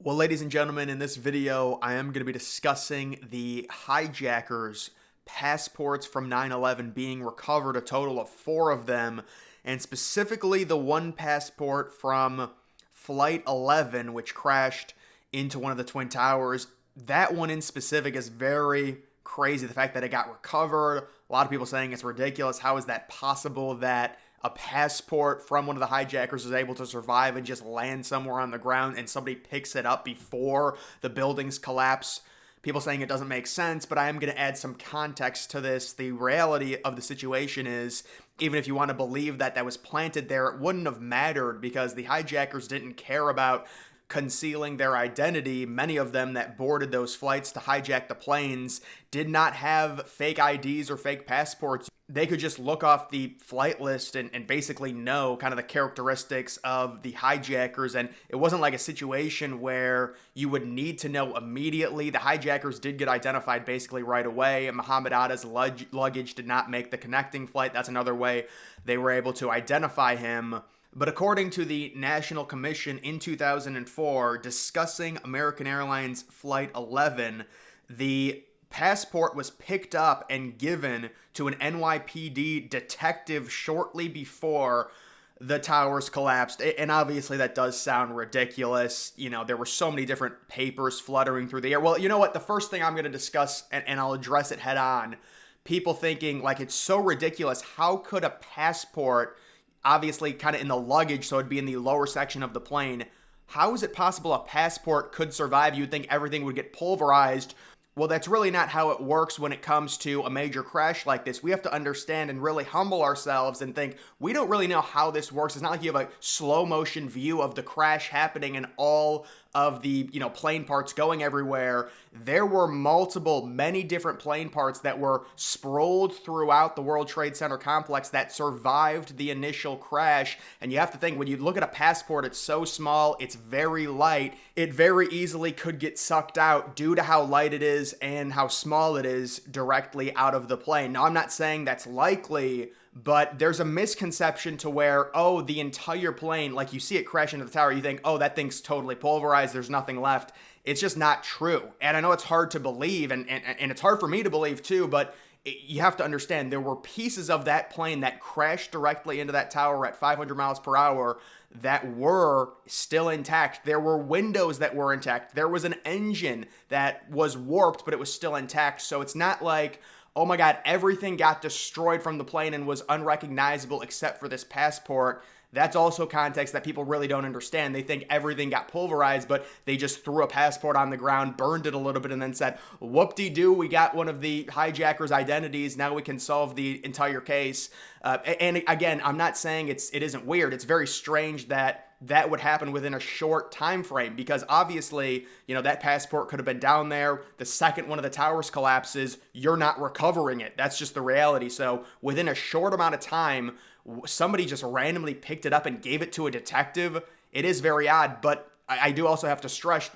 Well, ladies and gentlemen, in this video, I am going to be discussing the hijackers' passports from 9/11 being recovered, a total of four of them, and specifically the one passport from Flight 11, which crashed into one of the Twin Towers. That one in specific is very crazy. The fact that it got recovered, a lot of people saying it's ridiculous. How is that possible that a passport from one of the hijackers is able to survive and just land somewhere on the ground and somebody picks it up before the buildings collapse? People saying it doesn't make sense, but I am going to add some context to this. The reality of the situation is, even if you want to believe that that was planted there, it wouldn't have mattered because the hijackers didn't care about concealing their identity. Many of them that boarded those flights to hijack the planes did not have fake IDs or fake passports. They could just look off the flight list and basically know kind of the characteristics of the hijackers. And it wasn't like a situation where you would need to know immediately. The hijackers did get identified basically right away. Muhammad Atta's luggage did not make the connecting flight. That's another way they were able to identify him. But according to the National Commission in 2004 discussing American Airlines Flight 11, the passport was picked up and given to an NYPD detective shortly before the towers collapsed. And obviously that does sound ridiculous. You know, there were so many different papers fluttering through the air. Well, you know what? The first thing I'm going to discuss, and I'll address it head on, people thinking like it's so ridiculous. How could a passport, obviously kind of in the luggage, so it'd be in the lower section of the plane, how is it possible a passport could survive? You'd think everything would get pulverized. Well, that's really not how it works when it comes to a major crash like this. We have to understand and really humble ourselves and think, we don't really know how this works. It's not like you have a slow motion view of the crash happening and all of the, plane parts going everywhere. There were many different plane parts that were sprawled throughout the World Trade Center complex that survived the initial crash. And you have to think, when you look at a passport, it's so small, it's very light. It very easily could get sucked out due to how light it is and how small it is directly out of the plane. Now, I'm not saying that's likely, but there's a misconception to where, oh, the entire plane, like you see it crash into the tower, you think, oh, that thing's totally pulverized, there's nothing left. It's just not true. And I know it's hard to believe, and it's hard for me to believe too, but you have to understand there were pieces of that plane that crashed directly into that tower at 500 miles per hour that were still intact. There were windows that were intact. There was an engine that was warped, but it was still intact. So it's not like, oh my God, everything got destroyed from the plane and was unrecognizable except for this passport. That's also context that people really don't understand. They think everything got pulverized, but they just threw a passport on the ground, burned it a little bit, and then said, whoop-de-doo, we got one of the hijackers' identities. Now we can solve the entire case. And again, I'm not saying it isn't weird. It's very strange that would happen within a short time frame, because obviously, that passport could have been down there. The second one of the towers collapses, you're not recovering it. That's just the reality. So within a short amount of time, somebody just randomly picked it up and gave it to a detective. It is very odd, but I do also have to stress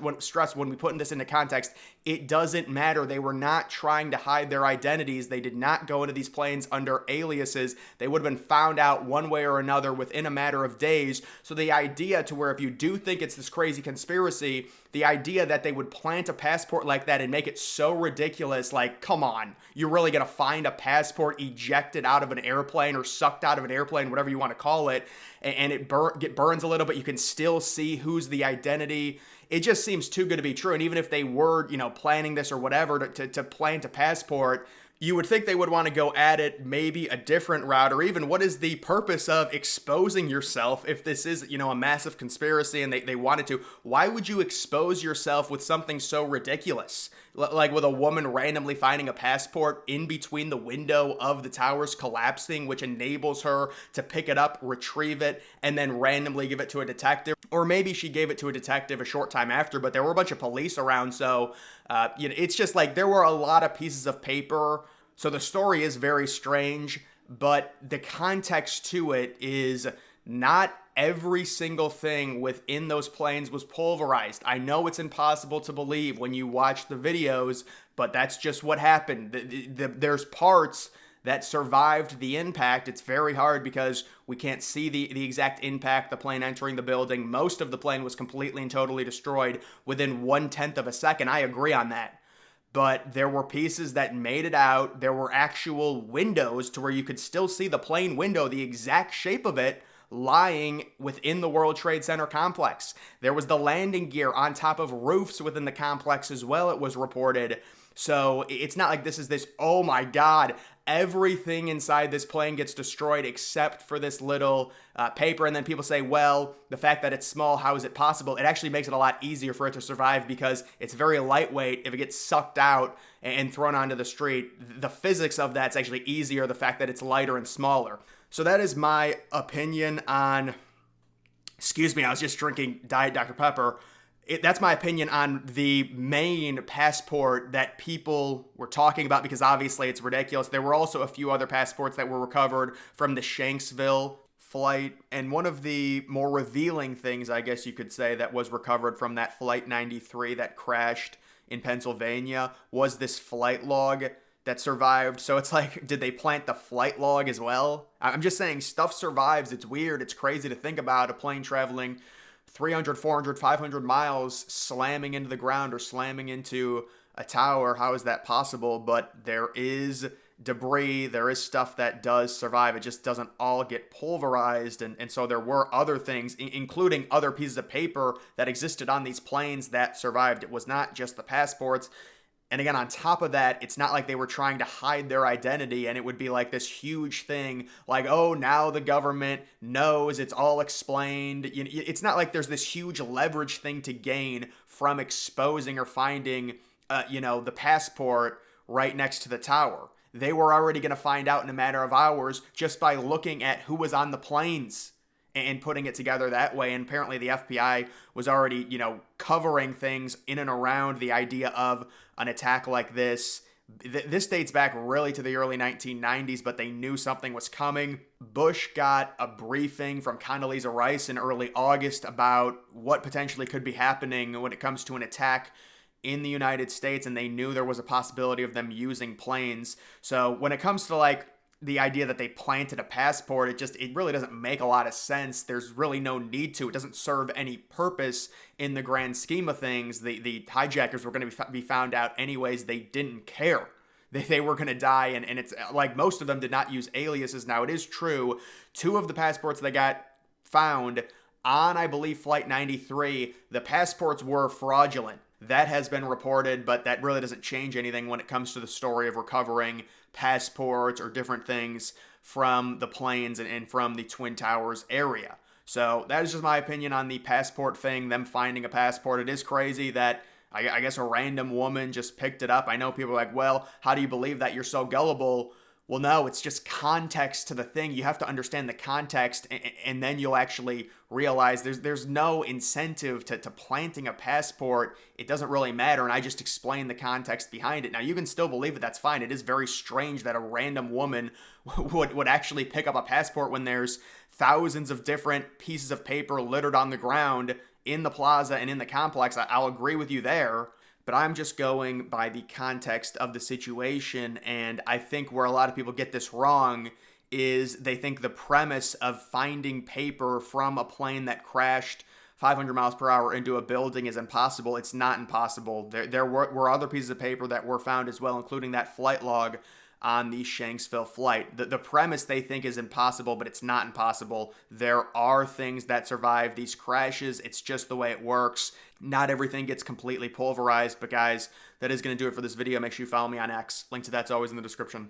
when we put this into context, it doesn't matter. They were not trying to hide their identities. They did not go into these planes under aliases. They would have been found out one way or another within a matter of days. So the idea to where, if you do think it's this crazy conspiracy, the idea that they would plant a passport like that and make it so ridiculous, like, come on, you're really going to find a passport ejected out of an airplane or sucked out of an airplane, whatever you want to call it, and it burns a little, but you can still see who's the identity. It just seems too good to be true. And even if they were, planning this or whatever to plant a passport, you would think they would want to go at it maybe a different route, or even, what is the purpose of exposing yourself if this is, a massive conspiracy and they wanted to? Why would you expose yourself with something so ridiculous? Like with a woman randomly finding a passport in between the window of the towers collapsing, which enables her to pick it up, retrieve it, and then randomly give it to a detective. Or maybe she gave it to a detective a short time after, but there were a bunch of police around. So, it's just like there were a lot of pieces of paper. So the story is very strange, but the context to it is not every single thing within those planes was pulverized. I know it's impossible to believe when you watch the videos, but that's just what happened. There's parts that survived the impact. It's very hard because we can't see the exact impact, the plane entering the building. Most of the plane was completely and totally destroyed within 1/10 of a second. I agree on that. But there were pieces that made it out. There were actual windows to where you could still see the plane window, the exact shape of it, lying within the World Trade Center complex. There was the landing gear on top of roofs within the complex as well, it was reported. So it's not like this is this, oh my God, everything inside this plane gets destroyed except for this little paper. And then people say, well, the fact that it's small, how is it possible? It actually makes it a lot easier for it to survive because it's very lightweight. If it gets sucked out and thrown onto the street, the physics of that's actually easier, the fact that it's lighter and smaller. So that is my opinion on, excuse me, I was just drinking Diet Dr. Pepper. That's my opinion on the main passport that people were talking about because obviously it's ridiculous. There were also a few other passports that were recovered from the Shanksville flight. And one of the more revealing things, I guess you could say, that was recovered from that Flight 93 that crashed in Pennsylvania was this flight log that survived. So it's like, did they plant the flight log as well? I'm just saying stuff survives. It's weird. It's crazy to think about a plane traveling 300, 400, 500 miles slamming into the ground or slamming into a tower. How is that possible? But there is debris. There is stuff that does survive. It just doesn't all get pulverized. And so there were other things, including other pieces of paper that existed on these planes that survived. It was not just the passports. And again, on top of that, it's not like they were trying to hide their identity and it would be like this huge thing like, oh, now the government knows, it's all explained. It's not like there's this huge leverage thing to gain from exposing or finding, the passport right next to the tower. They were already going to find out in a matter of hours just by looking at who was on the planes and putting it together that way. And apparently the FBI was already, covering things in and around the idea of an attack like this. This dates back really to the early 1990s, but they knew something was coming. Bush got a briefing from Condoleezza Rice in early August about what potentially could be happening when it comes to an attack in the United States, and they knew there was a possibility of them using planes. So when it comes to the idea that they planted a passport, it really doesn't make a lot of sense. There's really no need to. It doesn't serve any purpose in the grand scheme of things. The hijackers were going to be found out anyways. They didn't care. They were going to die, and it's like most of them did not use aliases. Now, it is true, 2 of the passports that got found on, I believe, Flight 93, the passports were fraudulent. That has been reported, but that really doesn't change anything when it comes to the story of recovering passports or different things from the planes and from the Twin Towers area. So that is just my opinion on the passport thing, them finding a passport. It is crazy that I guess a random woman just picked it up. I know people are like, well, how do you believe that? You're so gullible. Well, no, it's just context to the thing. You have to understand the context, and then you'll actually realize there's no incentive to planting a passport. It doesn't really matter, and I just explained the context behind it. Now, you can still believe it. That's fine. It is very strange that a random woman would actually pick up a passport when there's thousands of different pieces of paper littered on the ground in the plaza and in the complex. I'll agree with you there. But I'm just going by the context of the situation, and I think where a lot of people get this wrong is they think the premise of finding paper from a plane that crashed 500 miles per hour into a building is impossible. It's not impossible. There were other pieces of paper that were found as well, including that flight log on the Shanksville flight. The premise they think is impossible, but it's not impossible. There are things that survive these crashes. It's just the way it works. Not everything gets completely pulverized, but guys, that is going to do it for this video. Make sure you follow me on X. Link to that's always in the description.